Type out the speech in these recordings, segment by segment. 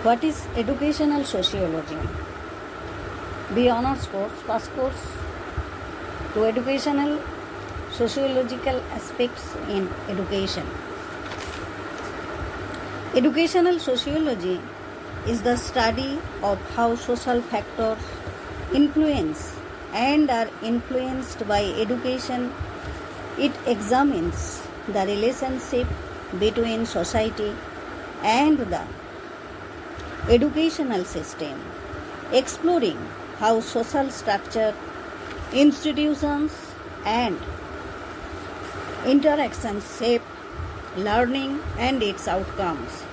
What is educational sociology? The honors course, first course to educational sociological aspects in education. Educational sociology is the study of how social factors influence and are influenced by education. It examines the relationship between society and the educational system, exploring how social structure, institutions, and interactions shape learning and its outcomes.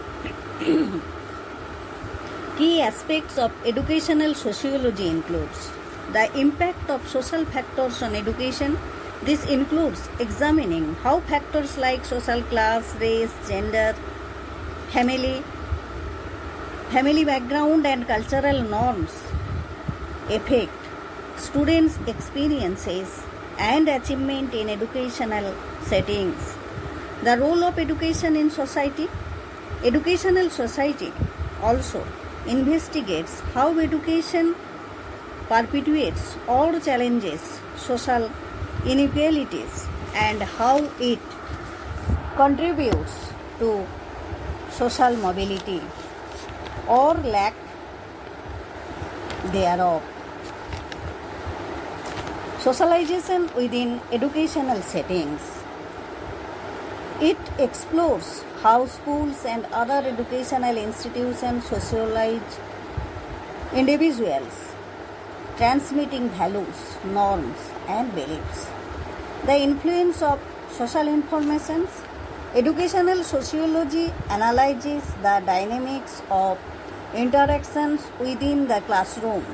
Key aspects of educational sociology includes the impact of social factors on education. This includes examining how factors like social class, race, gender, family background, and cultural norms affect students' experiences and achievement in educational settings. The role of education in society. Educational society also investigates how education perpetuates or challenges social inequalities and how it contributes to social mobility or lack thereof. Socialization within educational settings. It explores how schools and other educational institutions socialize individuals, transmitting values, norms, and beliefs. The influence of social informations. Educational sociology analyzes the dynamics of interactions within the classroom,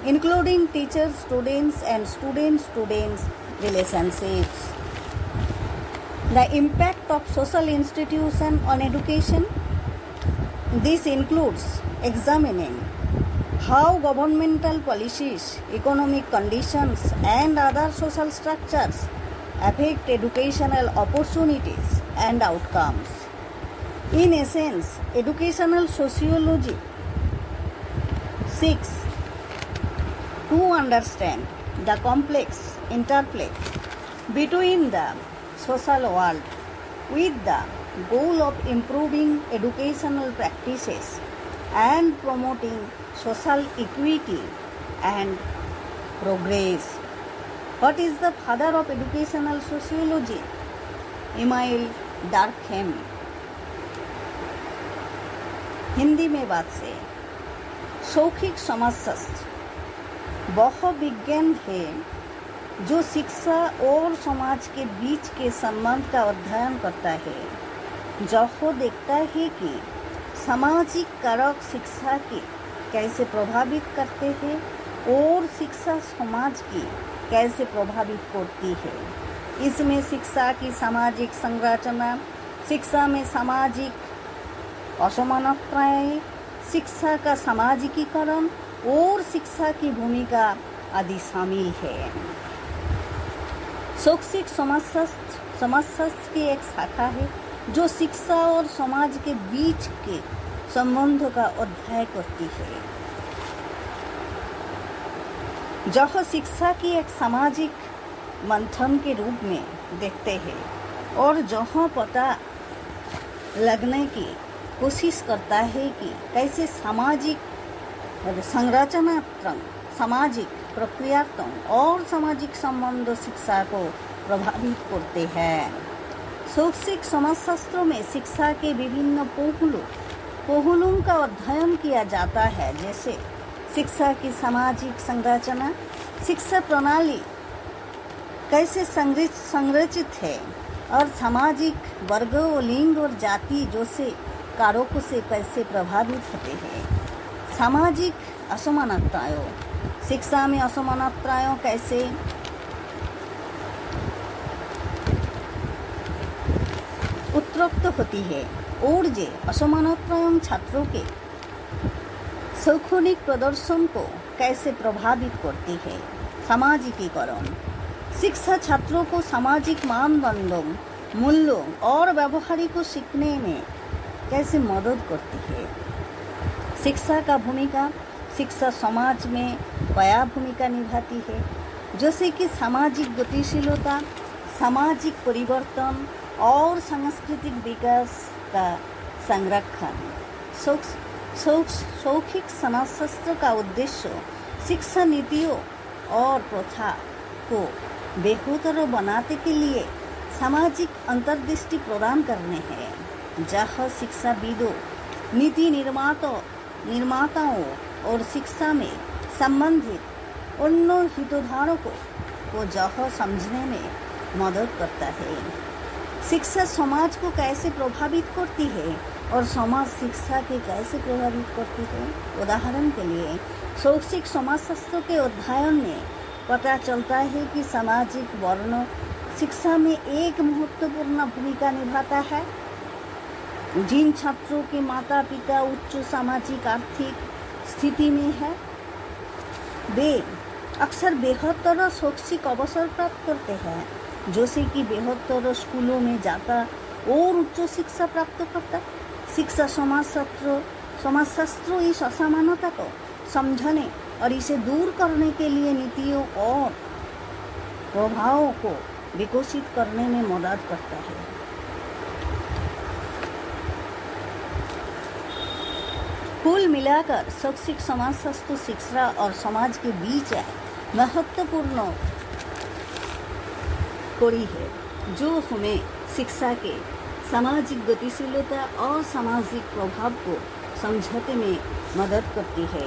including teachers, students, and student-students relationships. The impact of social institutions on education. This includes examining how governmental policies, economic conditions, and other social structures affect educational opportunities and outcomes. In essence, educational sociology seeks to understand the complex interplay between the social world with the goal of improving educational practices and promoting social equity and progress. What is the father of educational sociology? Emile Durkheim. Hindi में बात से शौखिक समाजशास्त्र वह विज्ञान है जो शिक्षा और समाज के बीच के संबंध का अध्ययन करता है, जो देखता है कि सामाजिक कारक शिक्षा के कैसे प्रभावित करते हैं और शिक्षा समाज की कैसे प्रभावित करती है. इसमें शिक्षा की सामाजिक संरचना, शिक्षा में सामाजिक असमानताएं, शिक्षा का सामाजिकीकरण और शिक्षा की भूमिका आदि शामिल है. शैक्षिक समाजशास्त्र की एक शाखा है जो शिक्षा और समाज के बीच के संबंधों का अध्ययन करती है, जहाँ शिक्षा की एक सामाजिक मंथन के रूप में देखते हैं और जहाँ पता लगने की कोशिश करता है कि कैसे सामाजिक संरचनात्मक, सामाजिक प्रक्रियात्मक और सामाजिक संबंध शिक्षा को प्रभावित करते हैं. शैक्षिक समाजशास्त्रों में शिक्षा के विभिन्न पहलुओं का अध्ययन किया जाता है, जैसे शिक्षा की सामाजिक संरचना, शिक्षा प्रणाली कैसे संरचित है और सामाजिक वर्ग और लिंग और जाति जैसे कारकों से कैसे प्रभावित होते हैं. सामाजिक असमानताएं. शिक्षा में असमानताएं कैसे उत्पन्न होती है और ये असमानताएं छात्रों के शैक्षणिक प्रदर्शन को कैसे प्रभावित करती है. सामाजिकीकरण. शिक्षा छात्रों को सामाजिक मानदंडों, मूल्यों और व्यवहार को सीखने में कैसे मदद करती है. शिक्षा का भूमिका, शिक्षा समाज में क्या भूमिका निभाती है, जैसे कि सामाजिक गतिशीलता, सामाजिक परिवर्तन और सांस्कृतिक विकास का संरक्षण। शैक्षिक समाजशास्त्र का उद्देश्य शिक्षा नीतियों और प्रथा को बेहतर बनाने के लिए सामाजिक अंतर्दृष्टि प्रदान करने हैं, जहाँ शिक्षाविदों, नीति निर्माताओं और शिक्षा में संबंधित अन्य हितधारकों को जहाँ समझने में मदद करता है। शिक्षा समाज को कैसे प्रभावित करती है और समाज शिक्षा के कैसे प्रभावित करती है। उदाहरण के लिए शैक्षिक समाजशास्त्र के अध्ययन में पता चलता है कि सामाजिक वर्ण शिक्षा में एक महत्वपूर्ण भूमिका निभाता है। जिन छात्रों के माता पिता उच्च सामाजिक आर्थिक स्थिति में है, वे अक्सर बेहतर शैक्षिक अवसर प्राप्त करते हैं, जैसे कि बेहतर स्कूलों में जाता और उच्च शिक्षा प्राप्त करता। शिक्षा समाजशास्त्र इस असमानता को समझने और इसे दूर करने के लिए नीतियों और प्रभावों को विकसित करने में मदद करता है। कुल मिलाकर शैक्षिक समाजशास्त्र शिक्षा और समाज के बीच महत्वपूर्ण कड़ी है, जो हमें शिक्षा के सामाजिक गतिशीलता और सामाजिक प्रभाव को समझने में मदद करती है।